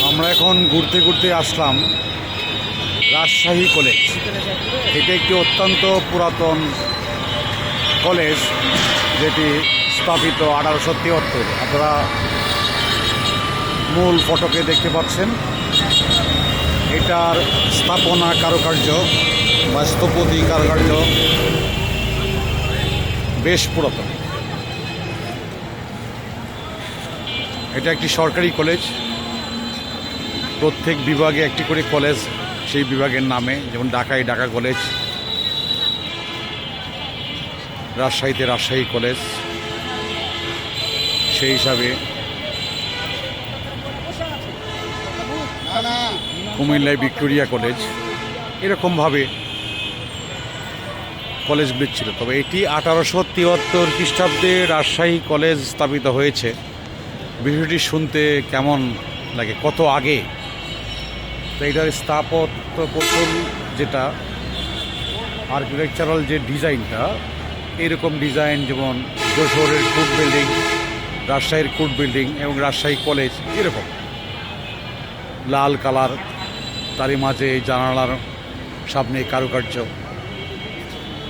আমরা এখন ঘুরতে ঘুরতে আসলাম রাজশাহী কলেজ। এটা একটি অত্যন্ত পুরাতন কলেজ, যেটি স্থাপিত 1873। আপনারা মূল ফটকে দেখতে পাচ্ছেন। এটার স্থাপনা কারুকার্য বা স্থপতি কারুকার্য বেশ পুরাতন। এটা একটি সরকারি কলেজ। প্রত্যেক বিভাগে একটি করে কলেজ সেই বিভাগের নামে, যেমন ঢাকায় ঢাকা কলেজ, রাজশাহীতে রাজশাহী কলেজ, সেই হিসাবে কুমিল্লায় ভিক্টোরিয়া কলেজ, এরকমভাবে কলেজগুলি ছিল। তবে এটি 1873 খ্রিস্টাব্দে রাজশাহী কলেজ স্থাপিত হয়েছে। বিষয়টি শুনতে কেমন লাগে, কত আগে! তো এটার স্থাপত্য কৌশল, যেটা আর্কিটেকচারাল যে ডিজাইনটা, এরকম ডিজাইন যেমন যশোরের কোর্ট বিল্ডিং, রাজশাহীর কোর্ট বিল্ডিং এবং রাজশাহী কলেজ, এরকম লাল কালার, তারই মাঝে এই জানালার সামনে কারুকার্য।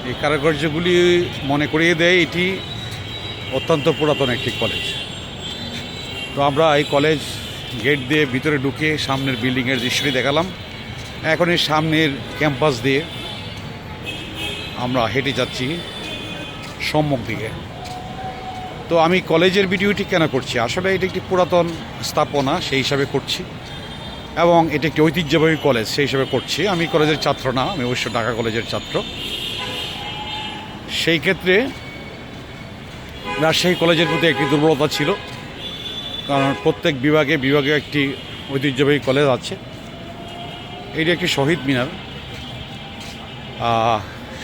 এই কারুকার্যগুলি মনে করিয়ে দেয় এটি অত্যন্ত পুরাতন একটি কলেজ। তো আমরা এই কলেজ গেট দিয়ে ভিতরে ঢুকে সামনের বিল্ডিংয়ের দৃশ্যটি দেখালাম। এখন এই সামনের ক্যাম্পাস দিয়ে আমরা হেঁটে যাচ্ছি সম্মুখ দিকে। তো আমি কলেজের ভিডিওটি কেন করছি, আসলে এটি একটি পুরাতন স্থাপনা, সেই হিসাবে করছি, এবং এটি একটি ঐতিহ্যবাহী কলেজ, সেই হিসাবে করছি। আমি কলেজের ছাত্র না, আমি অবশ্য ঢাকা কলেজের ছাত্র। সেই ক্ষেত্রে রাজশাহী কলেজের প্রতি একটি দুর্বলতা ছিল, কারণ প্রত্যেক বিভাগে একটি ঐতিহ্যবাহী কলেজ আছে। এটি একটি শহীদ মিনার।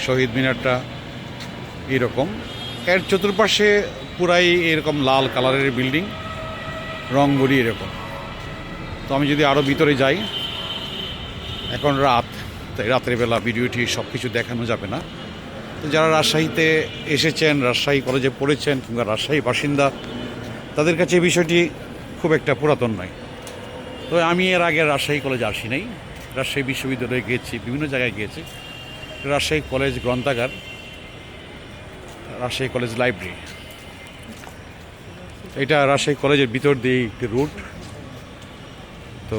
শহীদ মিনারটা এরকম, এর চতুর্পাশে পুরাই এরকম লাল কালারের বিল্ডিং, রংগুলি এরকম। তো আমি যদি আরও ভিতরে যাই, এখন রাত, তাই রাতের বেলা ভিডিওটি সব কিছু দেখানো যাবে না। তো যারা রাজশাহীতে এসেছেন, রাজশাহী কলেজে পড়েছেন, কিংবা রাজশাহী বাসিন্দা, তাদের কাছে এই বিষয়টি খুব একটা পুরাতন নয়। তো আমি এর আগে রাজশাহী কলেজে আসি নাই। রাজশাহী বিশ্ববিদ্যালয়ে গিয়েছি, বিভিন্ন জায়গায় গিয়েছি। রাজশাহী কলেজ গ্রন্থাগার, রাজশাহী কলেজ লাইব্রেরি, এটা রাজশাহী কলেজের ভিতর দিয়ে একটি রুট। তো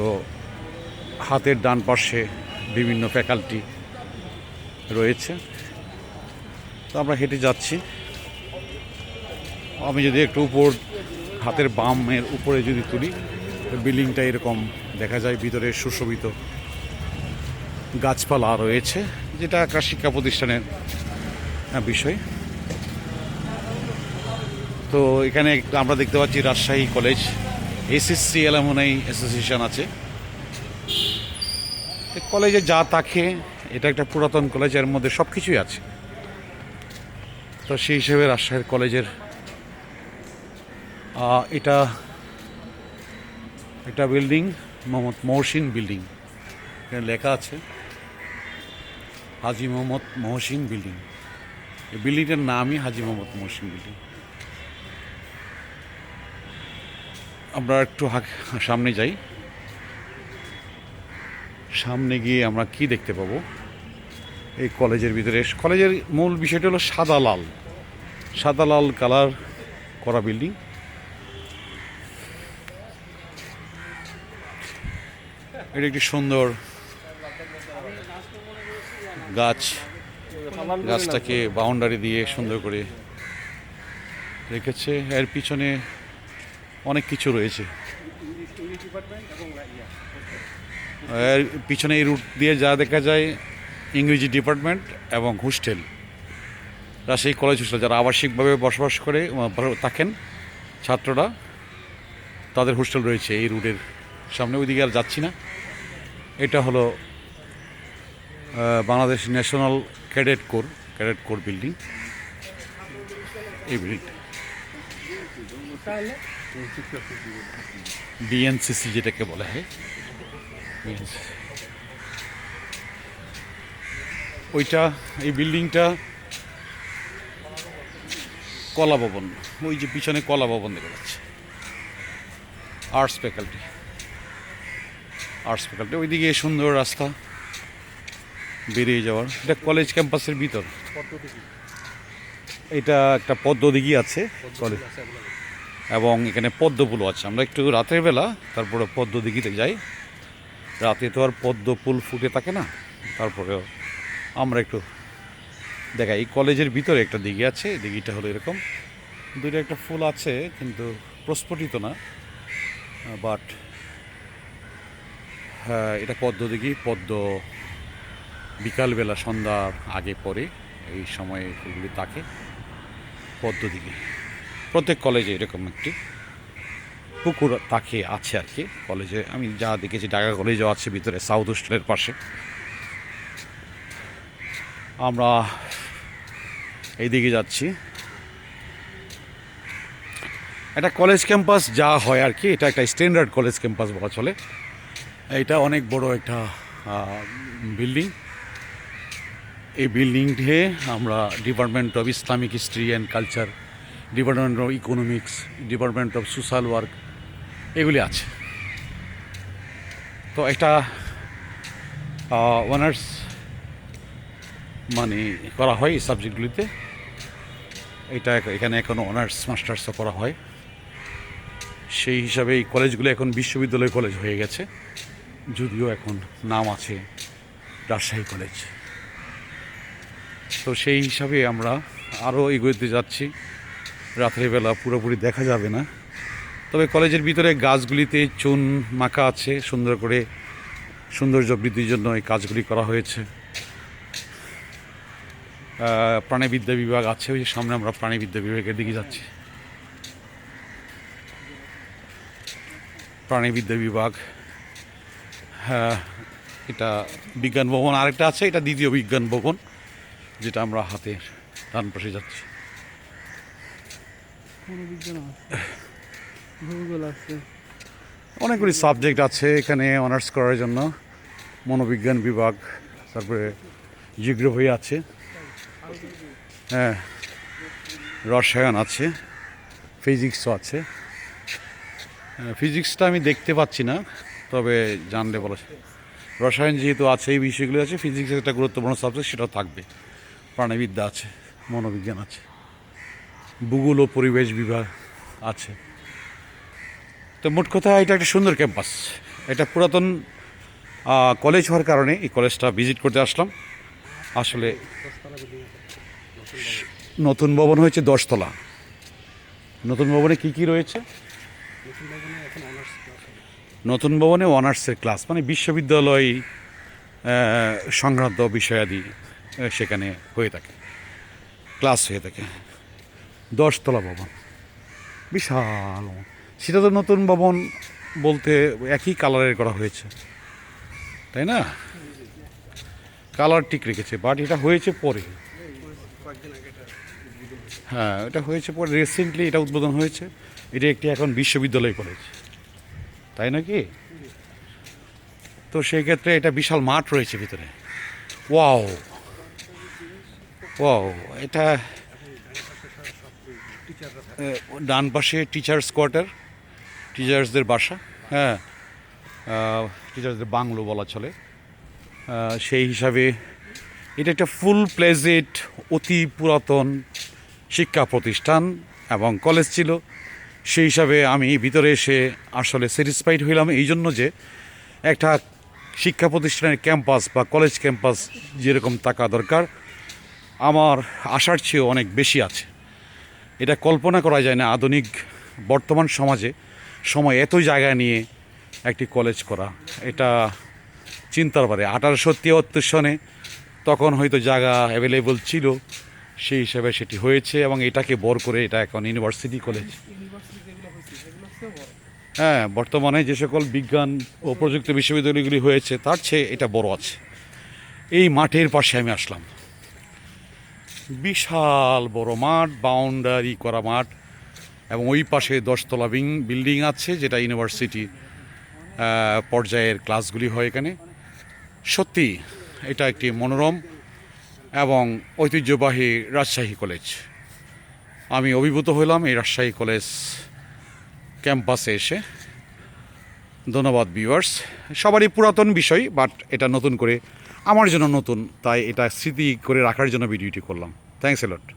হাতের ডান পাশে বিভিন্ন ফ্যাকাল্টি রয়েছে। তো আমরা হেঁটে যাচ্ছি। আমি যদি একটু উপর, হাতের বামের উপরে যদি তুলি, বিল্ডিংটা এরকম দেখা যায়। ভিতরে সুশোভিত গাছপালা রয়েছে, যেটা একটা শিক্ষা প্রতিষ্ঠানের বিষয়। তো এখানে আমরা দেখতে পাচ্ছি Rajshahi college SSC alumni association আছে। কলেজে যা থাকে, এটা একটা পুরাতন কলেজ, এর মধ্যে সব কিছুই আছে। তো সেই হিসেবে রাজশাহীর কলেজের এটা একটা বিল্ডিং, মোহাম্মদ মহসিন বিল্ডিং, এখানে লেখা আছে হাজী মোহাম্মদ মহসিন বিল্ডিং। এই বিল্ডিংটার নামই হাজী মোহাম্মদ মহসিন বিল্ডিং। আমরা একটু সামনে যাই। সামনে গিয়ে আমরা কি দেখতে পাবো এই কলেজের ভিতরে? কলেজের মূল বিষয়টা হলো সাদা লাল কালার করা বিল্ডিং। এটা একটি সুন্দর গাছটাকে বাউন্ডারি দিয়ে সুন্দর করে রেখেছে। এর পিছনে অনেক কিছু রয়েছে। এর পিছনে এই রুট দিয়ে যা দেখা যায়, ইংরেজি ডিপার্টমেন্ট এবং হোস্টেল, রাজশাহী কলেজ হোস্টেল, যারা আবাসিকভাবে বসবাস করে থাকেন ছাত্ররা, তাদের হোস্টেল রয়েছে এই রুটের সামনে। ওইদিকে আর যাচ্ছি না। এটা হলো Bangladesh national cadet corps building. এই বিল্ডিং বিএনসিসি যেটাকে বলা হয়, ওইটা, এই বিল্ডিংটা কলা ভবন, ওই যে পিছনে কলা ভবন দেখা যাচ্ছে। আর্টস ফ্যাকাল্টি, ওইদিকে সুন্দর রাস্তা বেরিয়ে যাওয়ার। এটা কলেজ ক্যাম্পাসের ভিতর। এটা একটা পদ্মদিঘি আছে কলেজ, এবং এখানে পদ্মফুলও আছে। আমরা একটু রাতের বেলা তারপরে পদ্মদিঘিতে যাই। রাতে তো আর পদ্ম ফুল ফুটে থাকে না, তারপরেও আমরা একটু দেখাই। এই কলেজের ভিতরে একটা দিঘি আছে, এই দিঘিটা হলো এরকম, দুইটা একটা ফুল আছে কিন্তু প্রস্ফুটিত না, বাট হ্যাঁ এটা পদ্মদিঘি। পদ্ম বিকালবেলা সন্ধ্যার আগে পরে এই সময়ে ফুলগুলি থাকে। পদ্মদিঘি প্রত্যেক কলেজে এরকম একটি পুকুর তাকে আছে আর কি। কলেজে আমি যা দেখেছি, ঢাকা কলেজও আছে ভিতরে, সাউথ হোস্টেলের পাশে। আমরা এইদিকে যাচ্ছি। একটা কলেজ ক্যাম্পাস যা হয় আর কি, এটা একটা স্ট্যান্ডার্ড কলেজ ক্যাম্পাস বলা চলে। এটা অনেক বড় একটা বিল্ডিং। এই বিল্ডিংটিতে আমরা department of Islamic history and culture, department of economics, department of social work এগুলি আছে। তো এটা অনার্স মানে করা হয় এই সাবজেক্টগুলিতে। এটা এখানে এখনও অনার্স মাস্টার্সও করা হয়। সেই হিসাবে এই কলেজগুলো এখন বিশ্ববিদ্যালয় কলেজ হয়ে গেছে, যদিও এখন নাম আছে রাজশাহী কলেজ। তো সেই হিসাবে আমরা আরও এগোতে যাচ্ছি। রাত্রেবেলা পুরোপুরি দেখা যাবে না, তবে কলেজের ভিতরে গাছগুলিতে চুন মাখা আছে, সুন্দর করে সৌন্দর্য বৃদ্ধির জন্য এই কাজগুলি করা হয়েছে। প্রাণীবিদ্যা বিভাগ আছে, ওই যে সামনে আমরা প্রাণীবিদ্যা বিভাগের দিকে যাচ্ছি। প্রাণীবিদ্যা বিভাগ, হ্যাঁ এটা বিজ্ঞান ভবন আরেকটা আছে, এটা দ্বিতীয় বিজ্ঞান ভবন, যেটা আমরা হাতে ডান পাশে যাচ্ছি। অনেকগুলি সাবজেক্ট আছে এখানে অনার্স করার জন্য। মনোবিজ্ঞান বিভাগ, তারপরে জিওগ্রাফি আছে, হ্যাঁ রসায়ন আছে, ফিজিক্সও আছে। ফিজিক্সটা আমি দেখতে পাচ্ছি না, তবে জানলে বলা। রসায়ন যেহেতু আছে, এই বিষয়গুলো আছে। ফিজিক্স একটা গুরুত্বপূর্ণ সাবজেক্ট, সেটাও থাকবে। প্রাণীবিদ্যা আছে, মনোবিজ্ঞান আছে, ভূগোল ও পরিবেশ বিভাগ আছে। তো মোট কথা এটা একটা সুন্দর ক্যাম্পাস। এটা পুরাতন কলেজ হওয়ার কারণে এই কলেজটা ভিজিট করতে আসলাম। আসলে নতুন ভবন হয়েছে 10 তলা। নতুন ভবনে কি কি রয়েছে? নতুন ভবনে অনার্সের ক্লাস, মানে বিশ্ববিদ্যালয় সংক্রান্ত বিষয়াদি সেখানে হয়ে থাকে, ক্লাস হয়ে থাকে। 10 তলা ভবন, বিশাল। সেটা তো নতুন ভবন বলতে একই কালারের করা হয়েছে, তাই না? কালার ঠিক রেখেছে, বাট এটা হয়েছে পরে। হ্যাঁ এটা হয়েছে পরে, রিসেন্টলি এটা উদ্বোধন হয়েছে। এটা একটি এখন বিশ্ববিদ্যালয় কলেজ, তাই নাকি? তো সেই ক্ষেত্রে এটা বিশাল মাঠ রয়েছে ভিতরে। ওয়াও ওয়াও, এটা ডান পাশে টিচার্স কোয়ার্টার, টিচার্সদের বাসা, হ্যাঁ টিচার্সদের বাংলো বলা চলে। সেই হিসাবে এটা একটা ফুল প্লেজেড, অতি পুরাতন শিক্ষা প্রতিষ্ঠান এবং কলেজ ছিল। সেই হিসাবে আমি ভিতরে এসে আসলে স্যাটিসফাইড হইলাম, এই জন্য যে একটা শিক্ষা প্রতিষ্ঠানের ক্যাম্পাস বা কলেজ ক্যাম্পাস যেরকম থাকা দরকার, আমার আশার চেয়েও অনেক বেশি আছে। এটা কল্পনা করা যায় না আধুনিক বর্তমান সমাজে সময় এত জায়গা নিয়ে একটি কলেজ করা। এটা চিন্তার পারে 1873 সনে তখন হয়তো জায়গা অ্যাভেলেবল ছিল, সেই হিসাবে সেটি হয়েছে এবং এটাকে বড় করে এটা এখন ইউনিভার্সিটি কলেজ। হ্যাঁ বর্তমানে যে সকল বিজ্ঞান ও প্রযুক্তি বিশ্ববিদ্যালয়গুলি হয়েছে তার চেয়ে এটা বড় আছে। এই মাঠের পাশে আমি আসলাম, বিশাল বড় মাঠ, বাউন্ডারি করা মাঠ, এবং ওই পাশে 10 তলা বিল্ডিং আছে, যেটা ইউনিভার্সিটি পর্যায়ের ক্লাসগুলি হয় এখানে। সত্যি এটা একটি মনোরম এবং ঐতিহ্যবাহী রাজশাহী কলেজ। আমি অভিভূত হলাম এই রাজশাহী কলেজ ক্যাম্পাসে এসে। ধন্যবাদ ভিউয়ার্স। সবারই পুরাতন বিষয়, বাট এটা নতুন করে আমার জন্য নতুন, তাই এটা স্মৃতি করে রাখার জন্য ভিডিওটি করলাম। Thanks a lot.